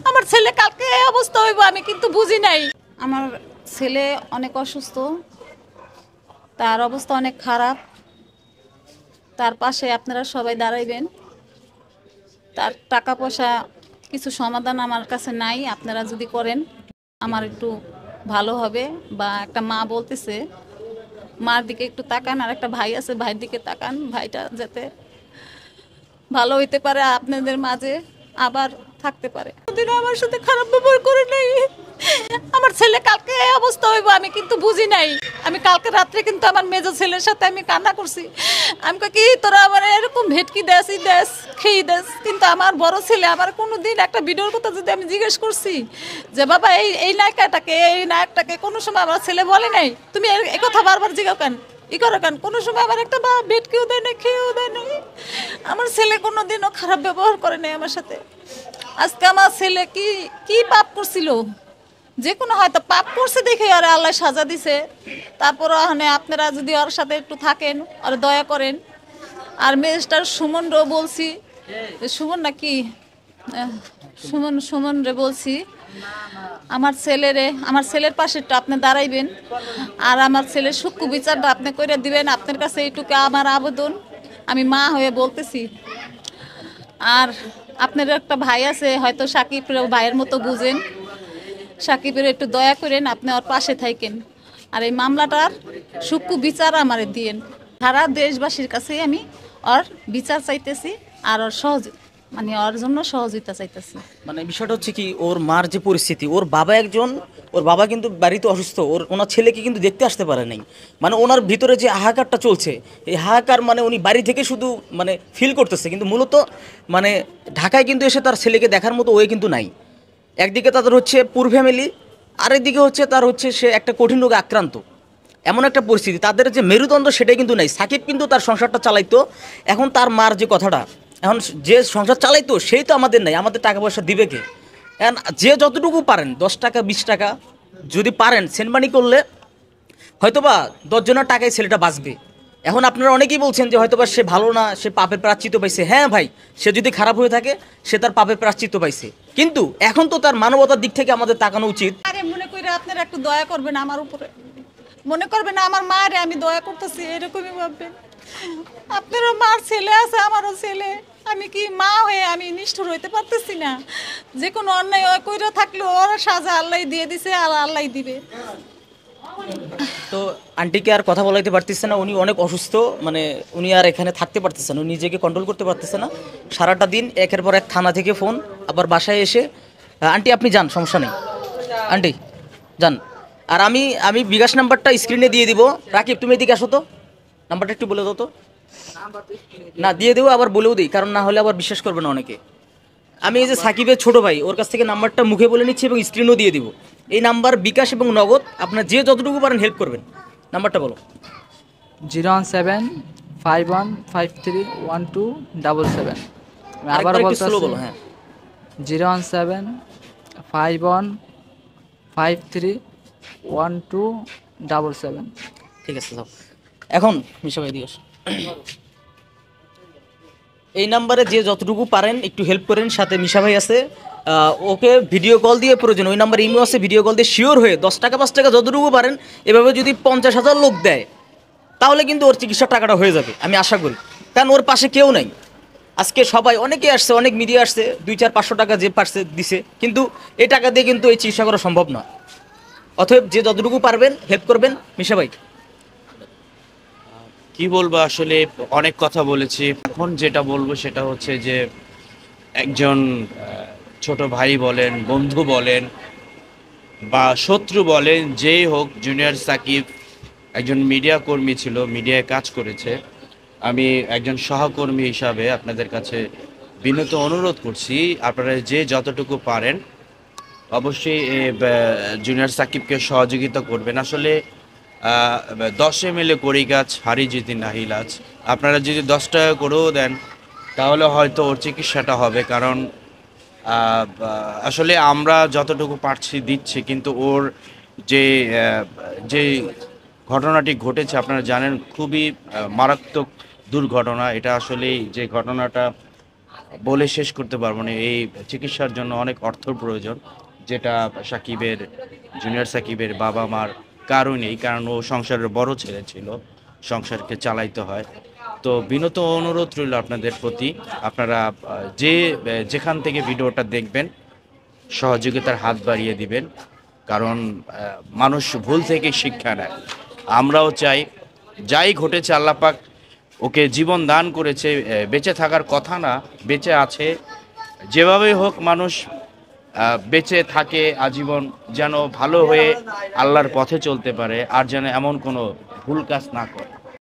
আমার ছেলে কালকে এই অবস্থা হইব আমি কিন্তু বুঝি নাই। আমার ছেলে অনেক অসুস্থ, তার অবস্থা অনেক খারাপ। তার পাশে আপনারা সবাই দাঁড়াইবেন। তার টাকা পয়সা কিছু সমাধান আমার কাছে নাই, আপনারা যদি করেন আমার একটু ভালো হবে। বা একটা মা বলতেছে, মার দিকে একটু তাকান, আর একটা ভাই আছে ভাইয়ের দিকে তাকান, ভাইটা যাতে ভালো হইতে পারে, আপনাদের মাঝে আবার থাকতে পারে। ওদিন আমার সাথে খারাপ ব্যবহার করে নাই। আমার ছেলে কালকে এই অবস্থা হইব আমি কিন্তু বুঝি নাই। আমি কালকে রাত্রে কিন্তু আমার মেজো ছেলের সাথে আমি কান্না করছি। আমি কি তোরা আমার এরকম ভেটকি দেস ই দেস খেয়ে দেস, কিন্তু আমার বড় ছেলে আমার কোনোদিন একটা ভিডিওর কথা যদি আমি জিজ্ঞেস করছি যে বাবা এই এই নায়িকাটাকে এই নায়কটাকে, কোনো সময় আমার ছেলে বলে নাই তুমি এই কথা বারবার জিজ্ঞাসা কেন ই করো কেন, কোনো সময় আমার একটা বা ভেটকিও দেয় না, খেয়েও দেয় না। আমার ছেলে কোনোদিনও খারাপ ব্যবহার করে নাই আমার সাথে। আজকে আমার ছেলে কি কি পাপ করছিল, যে কোনো হয়তো পাপ করছে দেখে ওরা আল্লাহ সাজা দিছে। তারপর ওখানে আপনারা যদি ওর সাথে একটু থাকেন, আর দয়া করেন। আর মিস্টার সুমনরও বলছি, সুমন নাকি সুমন সুমন রে বলছি, আমার ছেলের পাশে একটু আপনি দাঁড়াইবেন, আর আমার ছেলের সূক্ষ্ম বিচারটা আপনি করে দিবেন। আপনার কাছে এইটুকু আমার আবেদন, আমি মা হয়ে বলতেছি। আর আপনার একটা ভাই আছে হয়তো সাকিবের ভাইয়ের মতো বুঝেন, সাকিবের একটু দয়া করেন, আপনি ওর পাশে থাকেন। আর এই মামলাটার সূক্ষ্ম বিচার আমারে দিয়েন। সারা দেশবাসীর কাছে আমি ওর বিচার চাইতেছি, আর ওর মানে ওর জন্য সহযোগিতা চাইতেছি। মানে বিষয়টা হচ্ছে কি, ওর মার যে পরিস্থিতি, ওর বাবা একজন, ওর বাবা কিন্তু বাড়িতে অসুস্থ, ওনার ছেলেকে কিন্তু দেখতে আসতে পারে নাই। মানে ওনার ভিতরে যে হাহাকারটা চলছে, এই হাহাকার মানে উনি বাড়ি থেকে শুধু মানে ফিল করতেছে, কিন্তু মূলত মানে ঢাকায় কিন্তু এসে তার ছেলেকে দেখার মতো ওয়ে কিন্তু নাই। একদিকে তাদের হচ্ছে পুর ফ্যামিলি, আরেকদিকে হচ্ছে তার হচ্ছে সে একটা কঠিন রোগে আক্রান্ত। এমন একটা পরিস্থিতি, তাদের যে মেরুদণ্ড সেটাই কিন্তু নাই। সাকিব কিন্তু তার সংসারটা চালাইতো, এখন তার মার যে কথাটা, এখন যে সংসার চালাইতো সেই তো আমাদের নাই, আমাদের টাকা পয়সা দিবে কে? এখন যে যতটুকু পারেন 10 টাকা 20 টাকা যদি পারেন সেন্ড মানি করলে হয়তোবা 10 জনের টাকায় ছেলেটা বাঁচবে। এখন আপনারা অনেকেই বলছেন যে হয়তোবা সে ভালো না, সে পাপের প্রায়শ্চিত্ত পাইছে। হ্যাঁ ভাই, সে যদি খারাপ হয়ে থাকে সে তার পাপের প্রায়শ্চিত্ত পাইছে, কিন্তু এখন তো তার মানবতার দিক থেকে আমাদের তাকানো উচিত। আরে মনে করে আপনারা একটু দয়া করবেন আমার উপরে, মনে করবেন আমার মারে আমি দয়া করতেছি এরকমই ভাববেন। আপনারও মার ছেলে আছে, আমারও ছেলে, আমি কি মা হয়ে আমি নিষ্ঠুর হইতে পারতেছি না? যে কোনো অন্যায় কইরা থাকলেও ওরা সাজা আল্লাহ দিয়ে দিছে, আর আল্লাহ দিবে। তো আন্টিকে আর কথা বলাইতে পারতেছে না, উনি অনেক অসুস্থ, মানে উনি আর এখানে থাকতে পারতেছে না, উনি নিজেকে কন্ট্রোল করতে পারতেছে না। সারাটা দিন একের পর এক থানা থেকে ফোন, আবার বাসায় এসে আন্টি আপনি যান, সমস্যা নেই আন্টি যান। আর আমি আমি বিকাশ নাম্বারটা স্ক্রিনে দিয়ে দিব। রাকিব তুমি এদিকে আসো তো, নাম্বারটা একটু বলে দাও তো। না দিয়ে দেবো, আবার বলেও দিই, কারণ না হলে আবার বিশ্বাস করবে না অনেকে। আমি এই যে সাকিবের ছোট ভাই, ওর কাছ থেকে নাম্বারটা মুখে বলে নিচ্ছি এবং স্ক্রিনও দিয়ে দিব। এই নাম্বার বিকাশ এবং নগদ, আপনার যে যতটুকু পারেন হেল্প করবেন। নাম্বারটা বলো। 01751531277। আমি আবার আরেকবার একটু বলতে স্লো বলো। হ্যাঁ, 01751531277। ঠিক আছে যাও। এখন মিশা ভাই দিও। এই নাম্বারে যে যতটুকু পারেন একটু হেল্প করেন। সাথে মিশা ভাই আছে, ওকে ভিডিও কল দিয়ে প্রয়োজন, ওই নাম্বার ইমো আছে, ভিডিও কল দিয়ে শিওর হয়ে 10 টাকা 5 টাকা যতটুকু পারেন, এভাবে যদি 50,000 লোক দেয় তাহলে কিন্তু ওর চিকিৎসার টাকাটা হয়ে যাবে, আমি আশা করি। কারণ ওর পাশে কেউ নাই। আজকে সবাই অনেকে আসছে, অনেক মিডিয়া আসছে, 200-500 টাকা যে পারছে দিছে, কিন্তু এই টাকা দিয়ে কিন্তু এই চিকিৎসা করা সম্ভব না। অতএব যে যতটুকু পারবেন হেল্প করবেন। মিশা ভাই কি বলবো, আসলে অনেক কথা বলেছি। এখন যেটা বলবো সেটা হচ্ছে যে একজন ছোট ভাই বলেন, বন্ধু বলেন বা শত্রু বলেন, যেই হোক, জুনিয়র সাকিব একজন মিডিয়া কর্মী ছিল, মিডিয়ায় কাজ করেছে। আমি একজন সহকর্মী হিসাবে আপনাদের কাছে বিনীত অনুরোধ করছি, আপনারা যে যতটুকু পারেন অবশ্যই জুনিয়র সাকিবকে সহযোগিতা করবেন। আসলে 10 মিলে করি কাজ, হারি জিতি নাহি লাজ। আপনারা যদি 10 টাকা করেও দেন তাহলে হয়তো ওর চিকিৎসাটা হবে। কারণ আসলে আমরা যতটুকু পারছি দিচ্ছি, কিন্তু ওর যে যে ঘটনাটি ঘটেছে আপনারা জানেন, খুবই মারাত্মক দুর্ঘটনা এটা। আসলেই যে ঘটনাটা বলে শেষ করতে পারবো না। এই চিকিৎসার জন্য অনেক অর্থ প্রয়োজন, যেটা সাকিবের, জুনিয়র সাকিবের বাবা মার কারণেই, কারণ ও সংসারের বড় ছেলে ছিল, সংসারকে চালাইতে হয়। তো বিনত অনুরোধ রইল আপনাদের প্রতি, আপনারা যেখান থেকে ভিডিওটা দেখবেন সহযোগিতার হাত বাড়িয়ে দিবেন, কারণ মানুষ ভুল থেকে শিক্ষা নেয়। আমরাও চাই, যাই ঘটেছে আল্লাহ পাক ওকে জীবন দান করেছে, বেঁচে থাকার কথা না, বেঁচে আছে, যেভাবেই হোক মানুষ বেঁচে থাকে আজীবন, যেন ভালো হয়ে আল্লাহর পথে চলতে পারে, আর যেন এমন কোনো ভুল কাজ না করে।